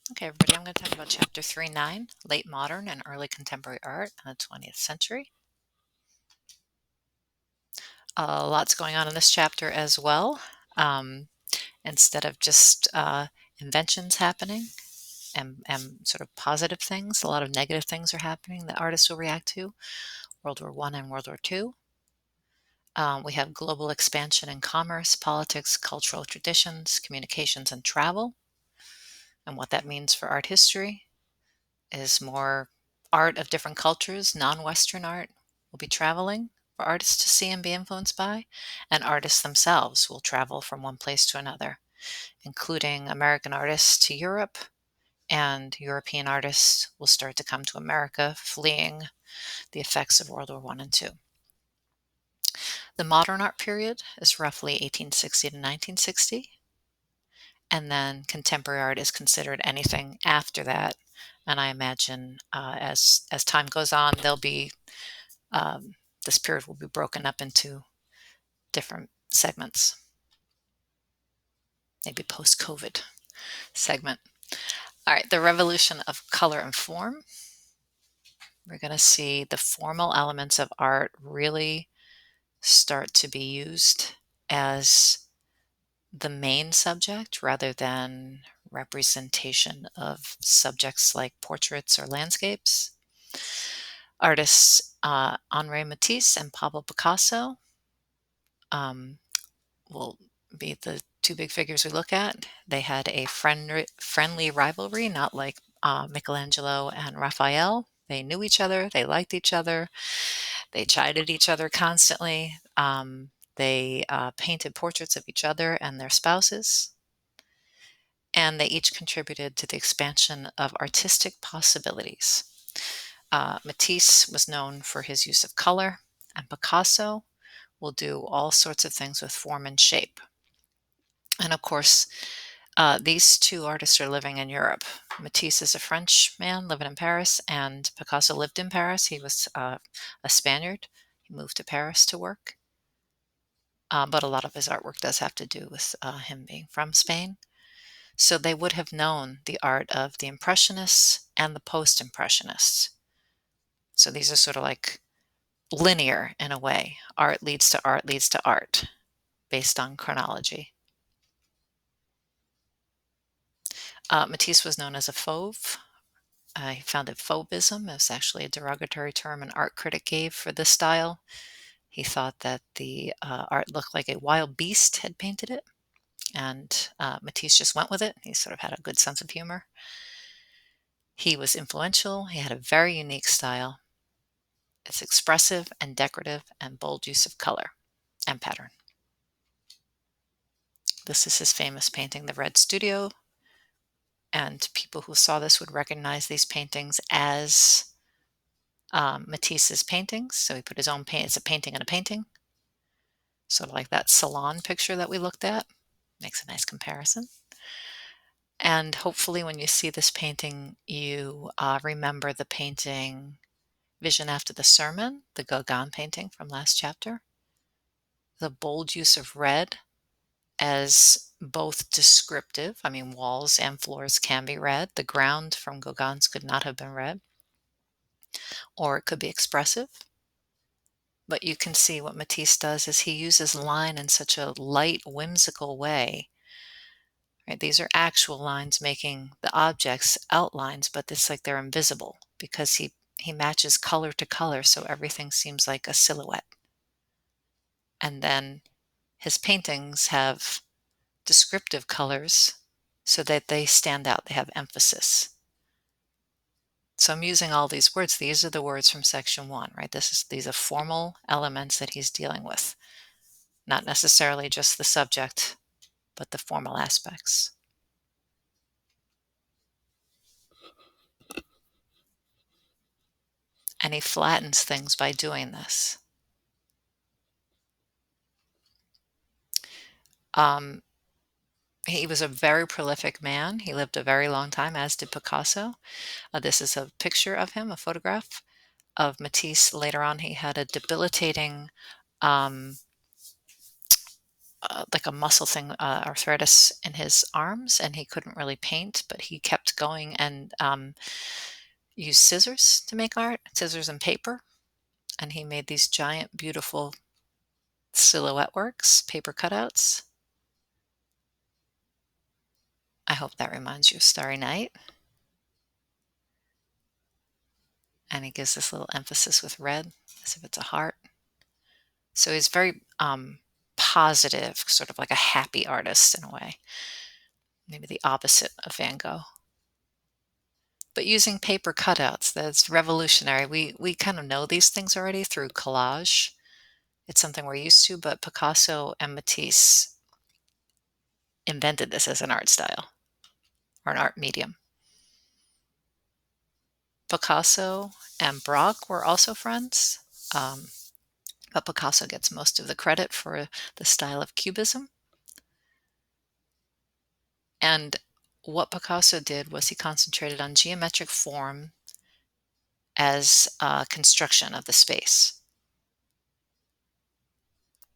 Okay, everybody, I'm going to talk about Chapter 3.9, Late Modern and Early Contemporary Art in the 20th Century. Lots going on in this chapter as well. Instead of just inventions happening and sort of positive things, a lot of negative things are happening that artists will react to. World War I and World War II. We have global expansion in commerce, politics, cultural traditions, communications, and travel. And what that means for art history is more art of different cultures, non-Western art will be traveling for artists to see and be influenced by, and artists themselves will travel from one place to another, including American artists to Europe, and European artists will start to come to America, fleeing the effects of World War I and II. The modern art period is roughly 1860 to 1960, and then contemporary art is considered anything after that. And I imagine as time goes on, there'll be this period will be broken up into different segments, maybe post-COVID segment. All right, the revolution of color and form. We're going to see the formal elements of art really start to be used as the main subject rather than representation of subjects like portraits or landscapes. Artists Henri Matisse and Pablo Picasso um, will be the two big figures we look at. They had a friendly rivalry, not like Michelangelo and Raphael. They knew each other, they liked each other, they chided each other constantly. They painted portraits of each other and their spouses, and they each contributed to the expansion of artistic possibilities. Matisse was known for his use of color, and Picasso will do all sorts of things with form and shape. And of course, these two artists are living in Europe. Matisse is a French man living in Paris, and Picasso lived in Paris. He was a Spaniard. He moved to Paris to work. But a lot of his artwork does have to do with him being from Spain. So they would have known the art of the Impressionists and the Post-Impressionists. So these are sort of like linear in a way. Art leads to art leads to art based on chronology. Matisse was known as a fauve. He founded Fauvism. It was actually a derogatory term an art critic gave for this style. He thought that the art looked like a wild beast had painted it, and Matisse just went with it. He sort of had a good sense of humor. He was influential. He had a very unique style. It's expressive and decorative and bold use of color and pattern. This is his famous painting, The Red Studio, and people who saw this would recognize these paintings as Matisse's paintings. So he put his own paint. It's a painting in a painting. Sort of like that salon picture that we looked at. Makes a nice comparison. And hopefully when you see this painting, you remember the painting Vision After the Sermon, the Gauguin painting from last chapter. The bold use of red as both descriptive. I mean, walls and floors can be red. The ground from Gauguin's could not have been red. Or it could be expressive. But you can see what Matisse does is he uses line in such a light, whimsical way. Right? These are actual lines making the objects outlines, but it's like they're invisible because he matches color to color, so everything seems like a silhouette. And then his paintings have descriptive colors so that they stand out, they have emphasis. So I'm using all these words. These are the words from section 1, right? These are formal elements that he's dealing with. Not necessarily just the subject, but the formal aspects. And he flattens things by doing this. He was a very prolific man. He lived a very long time, as did Picasso. This is a picture of him, a photograph of Matisse. Later on, he had a debilitating like a muscle thing, arthritis in his arms, and he couldn't really paint, but he kept going and used scissors to make art, scissors and paper. And he made these giant, beautiful silhouette works, paper cutouts. I hope that reminds you of Starry Night. And he gives this little emphasis with red, as if it's a heart. So he's very positive, sort of like a happy artist in a way, maybe the opposite of Van Gogh. But using paper cutouts, that's revolutionary. We kind of know these things already through collage. It's something we're used to, but Picasso and Matisse invented this as an art style or an art medium. Picasso and Braque were also friends, but Picasso gets most of the credit for the style of Cubism. And what Picasso did was he concentrated on geometric form as construction of the space.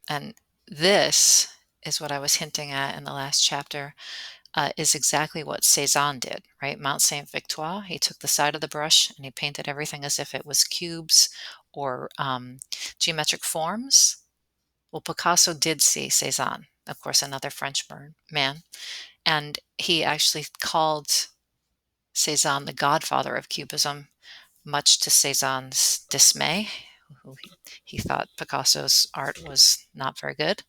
And this is what I was hinting at in the last chapter, is exactly what Cézanne did, right? Mount Saint Victoire, he took the side of the brush and he painted everything as if it was cubes or geometric forms. Well, Picasso did see Cézanne, of course, another French man, and he actually called Cézanne the godfather of Cubism, much to Cézanne's dismay. He thought Picasso's art was not very good.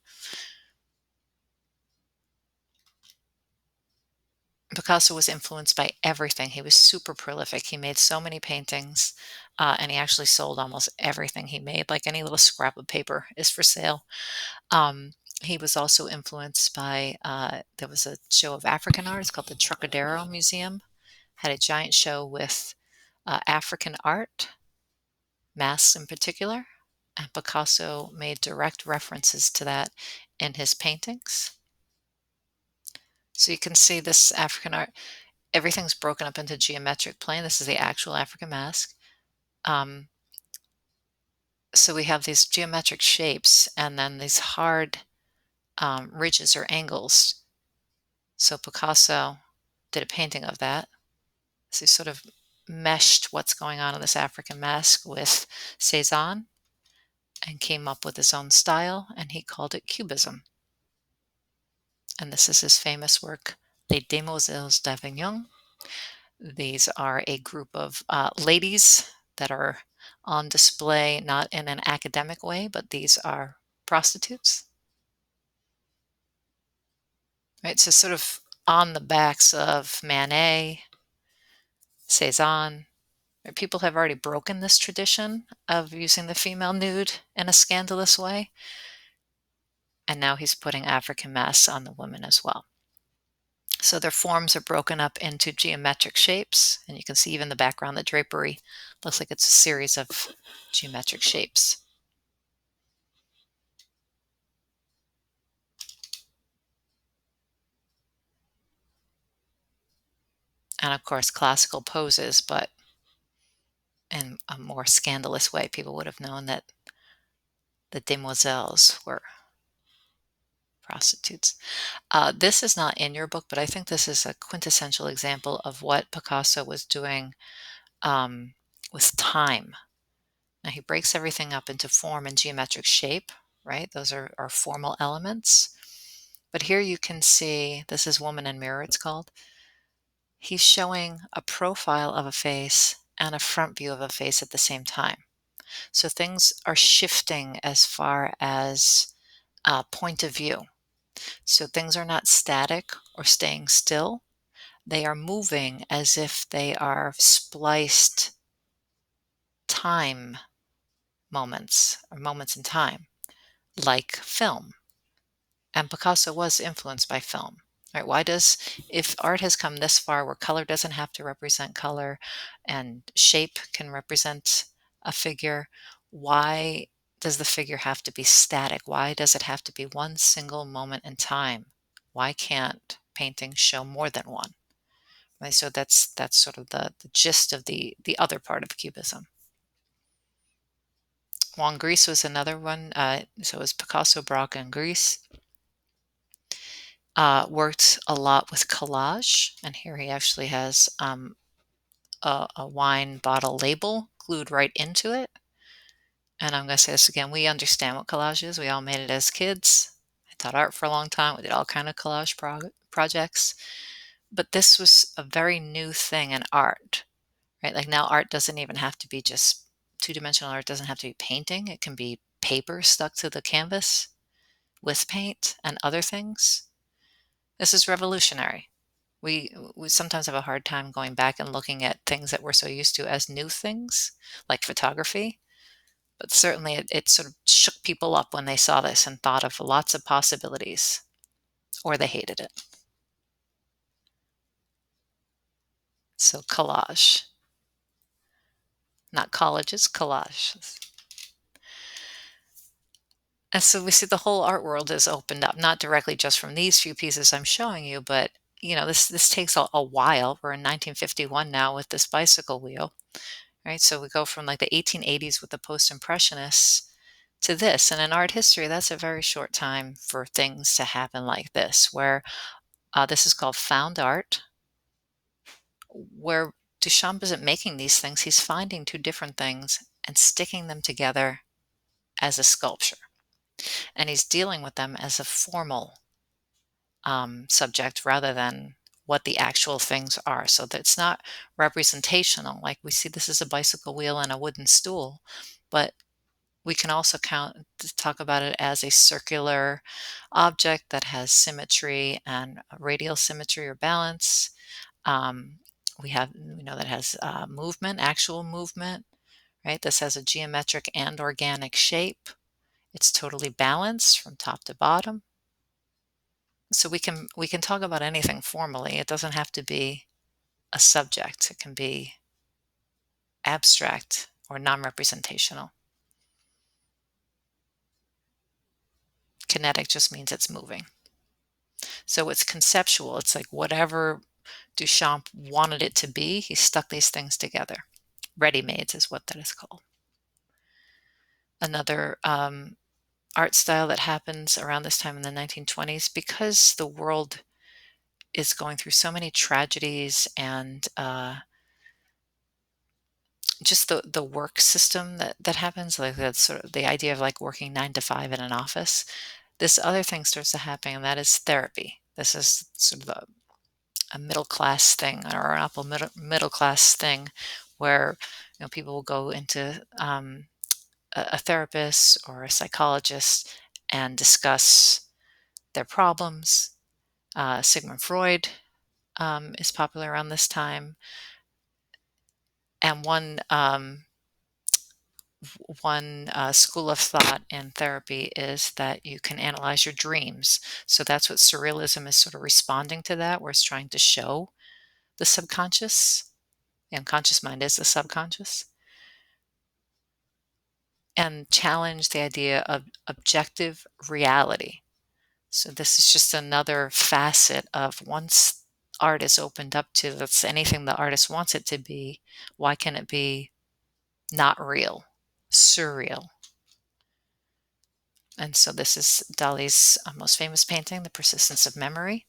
Picasso was influenced by everything. He was super prolific. He made so many paintings, and he actually sold almost everything he made. Like any little scrap of paper is for sale. He was also influenced by, there was a show of African art. It's called the Trocadero Museum. Had a giant show with African art, masks in particular. And Picasso made direct references to that in his paintings. So you can see this African art. Everything's broken up into geometric plane. This is the actual African mask. So we have these geometric shapes and then these hard ridges or angles. So Picasso did a painting of that. So he sort of meshed what's going on in this African mask with Cézanne and came up with his own style, and he called it Cubism. And this is his famous work, Les Demoiselles d'Avignon. These are a group of ladies that are on display, not in an academic way, but these are prostitutes. Right, so sort of on the backs of Manet, Cézanne. Right, people have already broken this tradition of using the female nude in a scandalous way, and now he's putting African masks on the women as well. So their forms are broken up into geometric shapes, and you can see even the background, the drapery looks like it's a series of geometric shapes. And of course, classical poses, but in a more scandalous way. People would have known that the demoiselles were prostitutes. This is not in your book, but I think this is a quintessential example of what Picasso was doing with time. Now, he breaks everything up into form and geometric shape, right? Those are formal elements. But here you can see, this is Woman in Mirror, it's called. He's showing a profile of a face and a front view of a face at the same time. So things are shifting as far as point of view. So things are not static or staying still. They are moving as if they are spliced time moments or moments in time, like film. And Picasso was influenced by film. Right? Why does, if art has come this far where color doesn't have to represent color and shape can represent a figure, why does the figure have to be static? Why does it have to be one single moment in time? Why can't paintings show more than one? Right? So that's sort of the gist of the other part of Cubism. Juan Gris was another one. So it was Picasso, Braque, and Gris. worked a lot with collage, and here he actually has a wine bottle label glued right into it. And I'm going to say this again, we understand what collage is. We all made it as kids. I taught art for a long time. We did all kind of collage projects. But this was a very new thing in art, right? Like now art doesn't even have to be just two-dimensional art, doesn't have to be painting. It can be paper stuck to the canvas with paint and other things. This is revolutionary. We sometimes have a hard time going back and looking at things that we're so used to as new things, like photography. But certainly it sort of shook people up when they saw this and thought of lots of possibilities, or they hated it. So collage, not colleges, collage. And so we see the whole art world is opened up, not directly just from these few pieces I'm showing you, but this takes a while. We're in 1951 now with this bicycle wheel, right? So we go from like the 1880s with the post-impressionists to this. And in art history, that's a very short time for things to happen like this, where this is called found art, where Duchamp isn't making these things, he's finding two different things and sticking them together as a sculpture. And he's dealing with them as a formal subject rather than what the actual things are. So that it's not representational. Like we see this is a bicycle wheel and a wooden stool, but we can also talk about it as a circular object that has symmetry and radial symmetry or balance. Um, we know that has movement, actual movement, right? This has a geometric and organic shape. It's totally balanced from top to bottom. So we can talk about anything formally. It doesn't have to be a subject. It can be abstract or non-representational. Kinetic just means it's moving. So it's conceptual. It's like whatever Duchamp wanted it to be, he stuck these things together. Ready-mades is what that is called. Another art style that happens around this time in the 1920s, because the world is going through so many tragedies and just the work system that happens, like that's sort of the idea of like working 9 to 5 in an office. This other thing starts to happen, and that is therapy. This is sort of a middle class thing or an upper middle class thing where people will go into a therapist or a psychologist and discuss their problems. Sigmund Freud is popular around this time, and one school of thought in therapy is that you can analyze your dreams. So that's what surrealism is sort of responding to that, where it's trying to show the subconscious. The unconscious mind is the subconscious, and challenge the idea of objective reality. So this is just another facet of once art is opened up to that's anything the artist wants it to be, why can it be not real, surreal? And so this is Dali's most famous painting, The Persistence of Memory.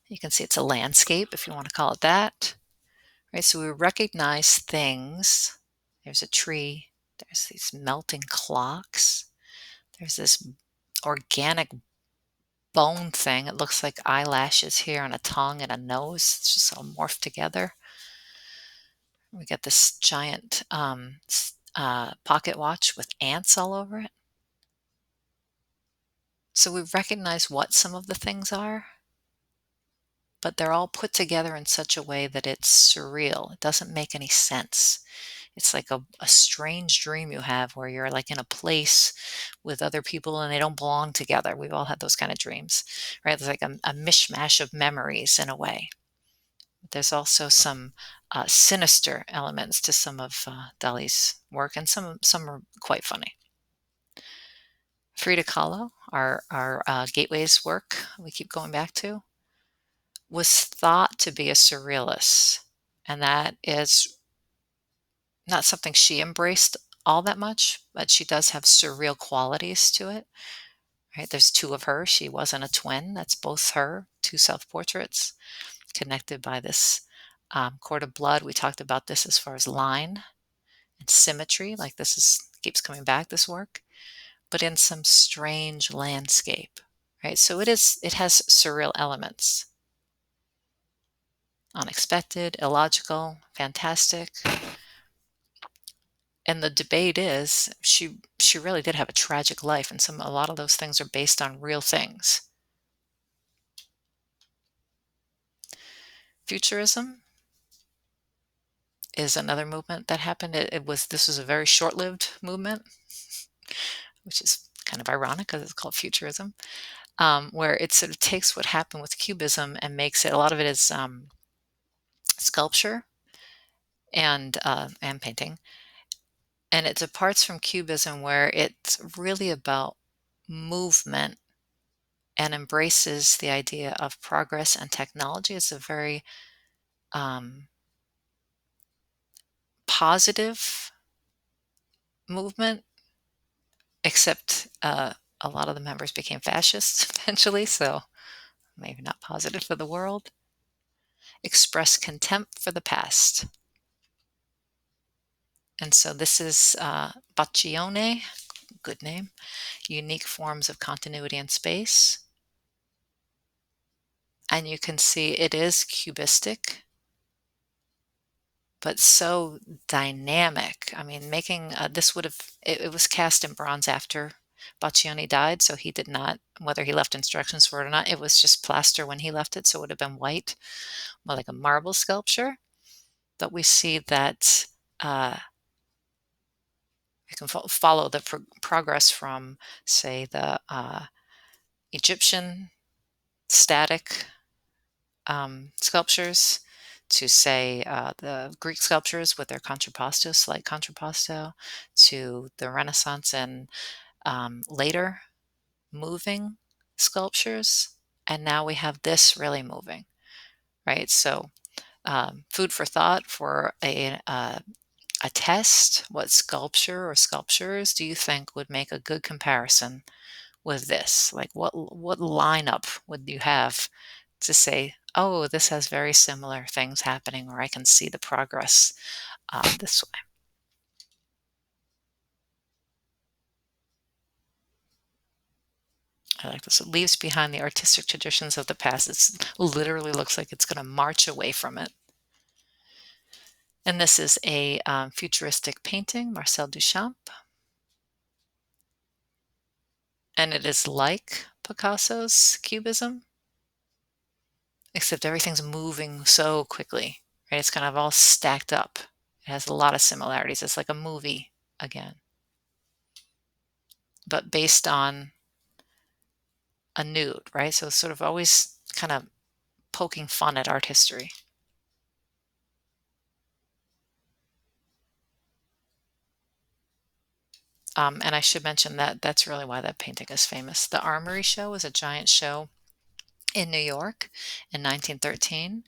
You can see it's a landscape, if you want to call it that. Right, so we recognize things. There's a tree. There's these melting clocks. There's this organic bone thing. It looks like eyelashes here and a tongue and a nose. It's just all morphed together. We get this giant pocket watch with ants all over it. So we recognize what some of the things are, but they're all put together in such a way that it's surreal. It doesn't make any sense. It's like a strange dream you have where you're like in a place with other people and they don't belong together. We've all had those kind of dreams, right? It's like a mishmash of memories in a way. There's also some sinister elements to some of Dali's work, and some are quite funny. Frida Kahlo, our Gateways work we keep going back to, was thought to be a surrealist, and that is not something she embraced all that much, but she does have surreal qualities to it. right? There's two of her. She wasn't a twin. That's both her, two self-portraits connected by this cord of blood. We talked about this as far as line and symmetry, like this is keeps coming back, this work, but in some strange landscape, right? So it has surreal elements. Unexpected, illogical, fantastic. And the debate is she really did have a tragic life, and a lot of those things are based on real things. Futurism is another movement that happened. This was a very short-lived movement, which is kind of ironic because it's called futurism, where it sort of takes what happened with Cubism and makes it. A lot of it is sculpture and painting, and it departs from Cubism, where it's really about movement and embraces the idea of progress and technology. It's a very positive movement, except a lot of the members became fascists eventually, so maybe not positive for the world. Express contempt for the past. And so this is Baccione, good name, unique forms of continuity in space. And you can see it is cubistic, but so dynamic. I mean, making this would have, it was cast in bronze after Baccioni died, so he did not, whether he left instructions for it or not, it was just plaster when he left it, so it would have been white, more like a marble sculpture. But we see that we can follow the progress from, say, the Egyptian static sculptures to, say, the Greek sculptures with their contrapposto, slight contrapposto, to the Renaissance and later moving sculptures. And now we have this really moving, right? So food for thought for a test. What sculpture or sculptures do you think would make a good comparison with this? Like what lineup would you have to say, oh, this has very similar things happening, or I can see the progress this way. I like this. It leaves behind the artistic traditions of the past. It literally looks like it's going to march away from it. And this is a futuristic painting, Marcel Duchamp. And it is like Picasso's Cubism, except everything's moving so quickly, right? It's kind of all stacked up. It has a lot of similarities. It's like a movie again, but based on a nude, right? So it's sort of always kind of poking fun at art history. And I should mention that that's really why that painting is famous. The Armory Show was a giant show in New York in 1913,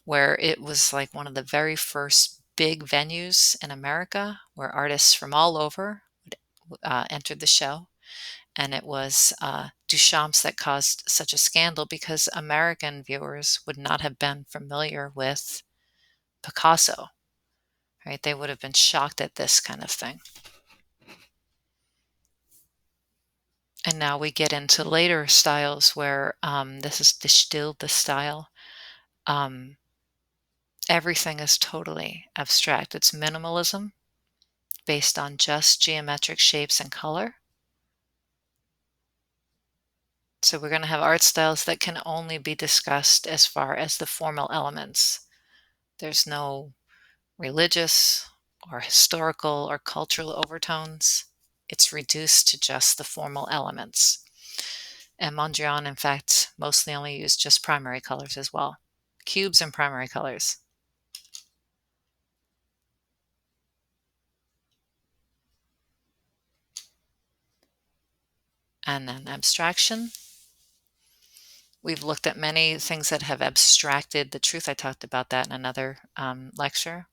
where it was like one of the very first big venues in America where artists from all over entered the show. And it was Duchamp's that caused such a scandal because American viewers would not have been familiar with Picasso, right? They would have been shocked at this kind of thing. And now we get into later styles where this is still the style. Everything is totally abstract. It's minimalism based on just geometric shapes and color. So we're going to have art styles that can only be discussed as far as the formal elements. There's no religious or historical or cultural overtones. It's reduced to just the formal elements. And Mondrian, in fact, mostly only used just primary colors as well. Cubes and primary colors. And then abstraction. We've looked at many things that have abstracted the truth. I talked about that in another lecture,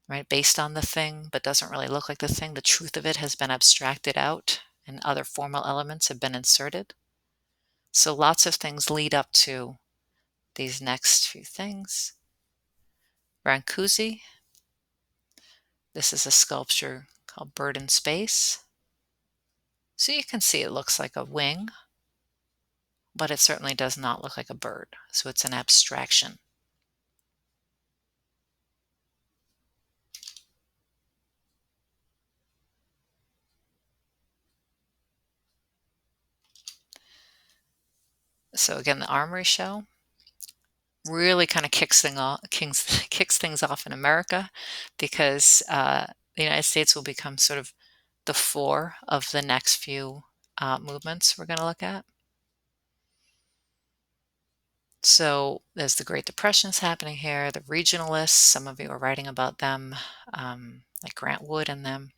right? Based on the thing, but doesn't really look like the thing. The truth of it has been abstracted out and other formal elements have been inserted. So lots of things lead up to these next few things. Brancusi. This is a sculpture called Bird in Space. So you can see it looks like a wing, but it certainly does not look like a bird. So it's an abstraction. So again, the Armory Show really kind of kicks things off in America, because the United States will become sort of the fore of the next few movements we're going to look at. So there's the Great Depressions happening here, the regionalists, some of you are writing about them, like Grant Wood and them.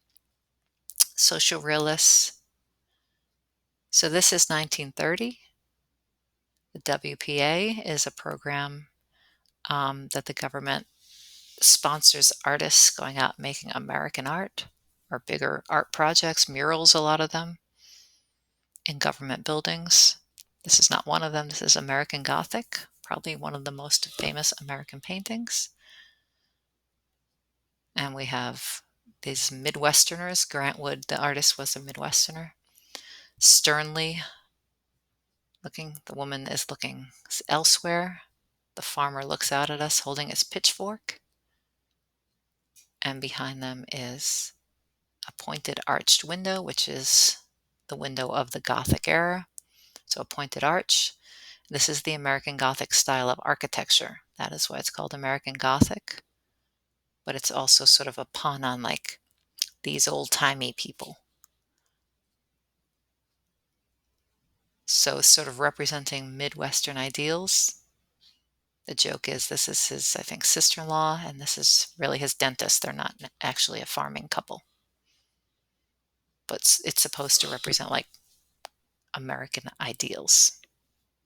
Social realists. So this is 1930. The WPA is a program that the government sponsors artists going out making American art or bigger art projects, murals, a lot of them, in government buildings. This is not one of them. This is American Gothic, probably one of the most famous American paintings. And we have these Midwesterners. Grant Wood, the artist, was a Midwesterner. Sternly looking, the woman is looking elsewhere. The farmer looks out at us holding his pitchfork. And behind them is a pointed arched window, which is the window of the Gothic era. So a pointed arch. This is the American Gothic style of architecture. That is why it's called American Gothic. But it's also sort of a pun on like these old-timey people. So sort of representing Midwestern ideals. The joke is this is his, I think, sister-in-law, and this is really his dentist. They're not actually a farming couple. But it's supposed to represent like American ideals,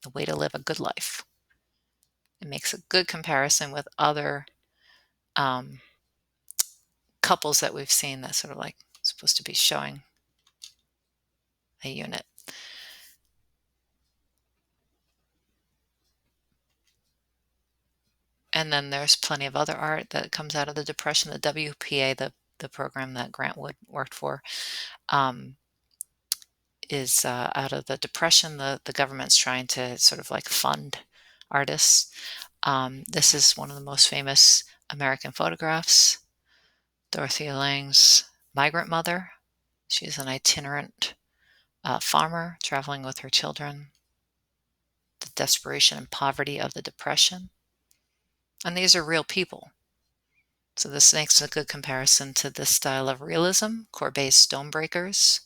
the way to live a good life. It makes a good comparison with other couples that we've seen that sort of like supposed to be showing a unit. And then there's plenty of other art that comes out of the Depression. The WPA, the program that Grant Wood worked for, is out of the Depression. The government's trying to sort of like fund artists. This is one of the most famous American photographs. Dorothea Lange's migrant mother. She's an itinerant farmer traveling with her children. The desperation and poverty of the Depression. And these are real people. So this makes a good comparison to this style of realism, Courbet's Stonebreakers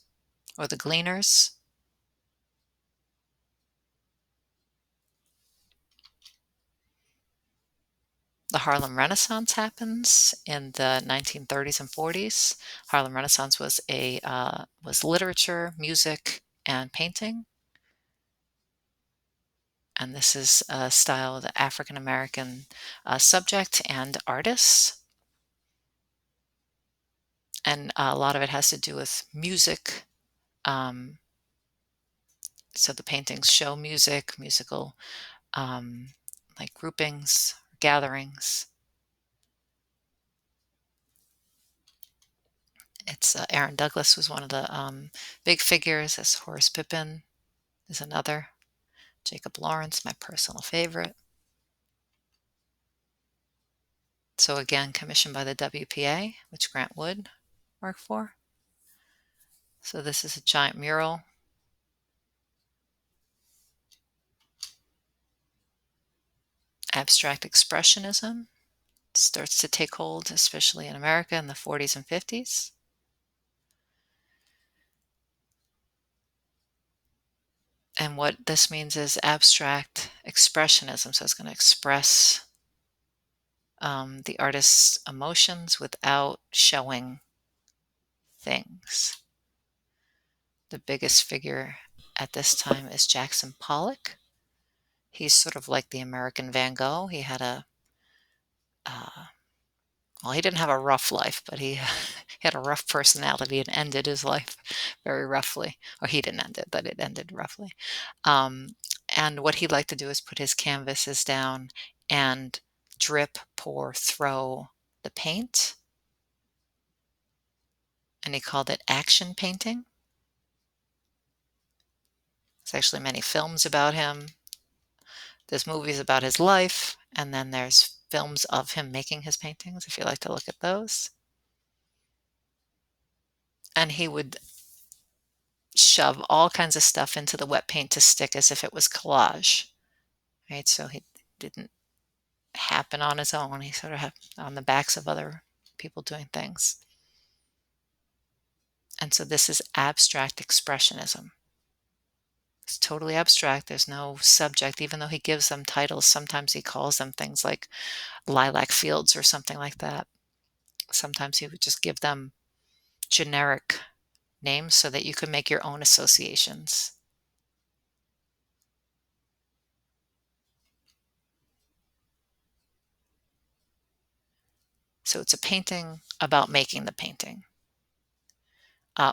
or the Gleaners. The Harlem Renaissance happens in the 1930s and 40s. Harlem Renaissance was was literature, music, and painting. And this is a style of the African American subject and artists. And a lot of it has to do with music. So the paintings show musical like groupings, gatherings. It's Aaron Douglas was one of the big figures, as Horace Pippin is another. Jacob Lawrence, my personal favorite. So again, commissioned by the WPA, which Grant Wood worked for. So this is a giant mural. Abstract expressionism starts to take hold, especially in America in the 40s and 50s. And what this means is abstract expressionism. So it's going to express the artist's emotions without showing things. The biggest figure at this time is Jackson Pollock. He's sort of like the American Van Gogh. He had well, he didn't have a rough life, but he He had a rough personality and ended his life very roughly. Or he didn't end it, but it ended roughly. Um, and what he liked to do is put his canvases down and drip, pour, throw the paint. And he called it action painting. There's actually many films about him. There's movies about his life, and then there's films of him making his paintings, if you like to look at those. And he would shove all kinds of stuff into the wet paint to stick as if it was collage, right? So he didn't happen on his own. He sort of happened on the backs of other people doing things. And so this is abstract expressionism. It's totally abstract. There's no subject, even though he gives them titles. Sometimes he calls them things like lilac fields or something like that. Sometimes he would just give them generic names so that you could make your own associations. So it's a painting about making the painting.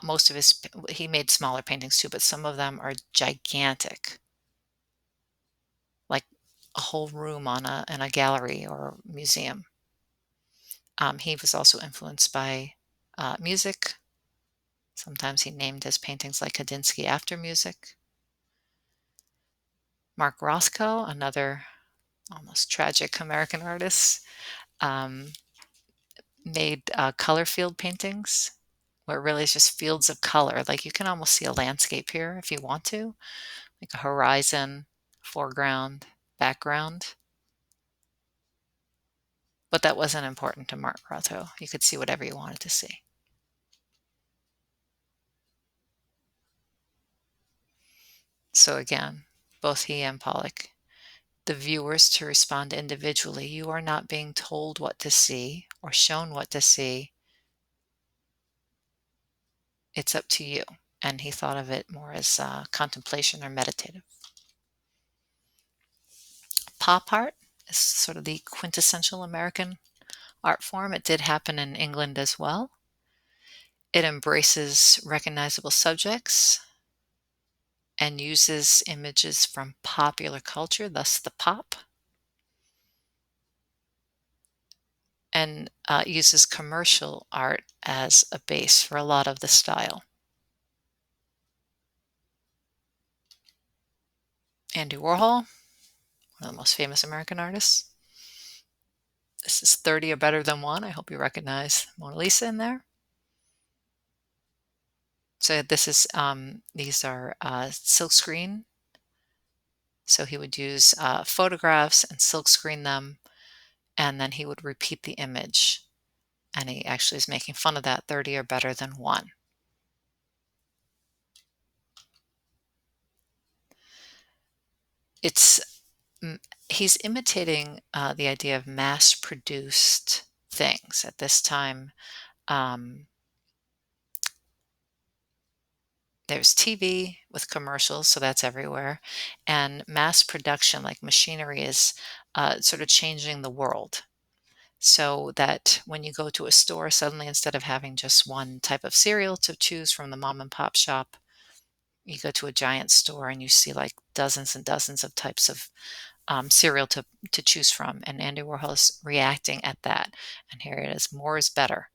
Most of he made smaller paintings too, but some of them are gigantic, like a whole room in a gallery or museum. He was also influenced by music. Sometimes he named his paintings like Kandinsky after music. Mark Rothko, another almost tragic American artist, um, made color field paintings where it really is just fields of color. Like you can almost see a landscape here if you want to, like a horizon, foreground, background. But that wasn't important to Mark Rothko. You could see whatever you wanted to see. So again, both he and Pollock, the viewers to respond individually. You are not being told what to see or shown what to see. It's up to you. And he thought of it more as contemplation or meditative. Pop art is sort of the quintessential American art form. It did happen in England as well. It embraces recognizable subjects and uses images from popular culture, thus the pop, and uses commercial art as a base for a lot of the style. Andy Warhol, one of the most famous American artists. This is 30 or better than one. I hope you recognize Mona Lisa in there. So this is these are silkscreen. So he would use photographs and silkscreen them, and then he would repeat the image. And he actually is making fun of that, 30 or better than one. It's he's imitating the idea of mass-produced things at this time. There's TV with commercials, so that's everywhere, and mass production, like machinery, is sort of changing the world. So that when you go to a store, suddenly instead of having just one type of cereal to choose from the mom and pop shop, you go to a giant store and you see like dozens and dozens of types of cereal to choose from. And Andy Warhol is reacting at that. And here it is, more is better.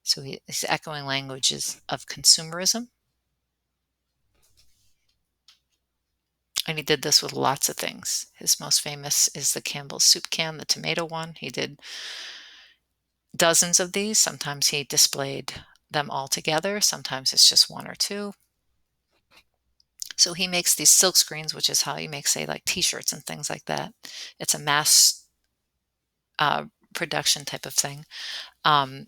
So he's echoing languages of consumerism. And he did this with lots of things. His most famous is the Campbell's soup can, the tomato one. He did dozens of these. Sometimes he displayed them all together. Sometimes it's just one or two. So he makes these silk screens, which is how you make, say, like t-shirts and things like that. It's a mass production type of thing. And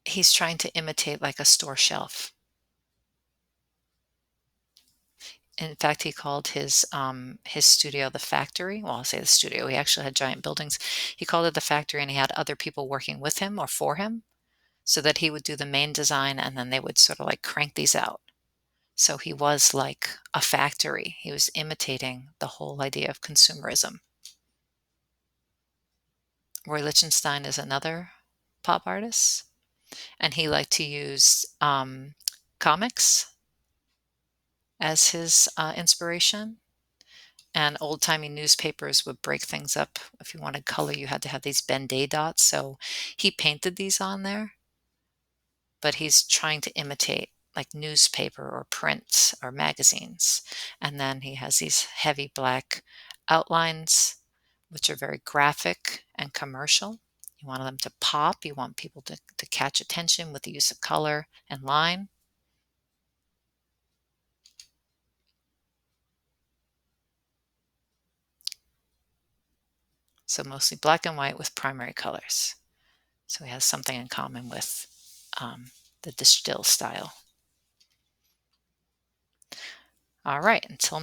he's trying to imitate like a store shelf. In fact, he called his studio the factory. Well, I'll say the studio. He actually had giant buildings. He called it the factory, and he had other people working with him or for him, so that he would do the main design, and then they would sort of like crank these out. So he was like a factory. He was imitating the whole idea of consumerism. Roy Lichtenstein is another pop artist. and he liked to use comics as his inspiration. And old-timey newspapers would break things up. If you wanted color, you had to have these Ben-Day dots, so he painted these on there, but he's trying to imitate like newspaper or print or magazines. And then he has these heavy black outlines, which are very graphic and commercial. You want them to pop. You want people to catch attention with the use of color and line. So mostly black and white with primary colors. So he has something in common with the distill style. All right, until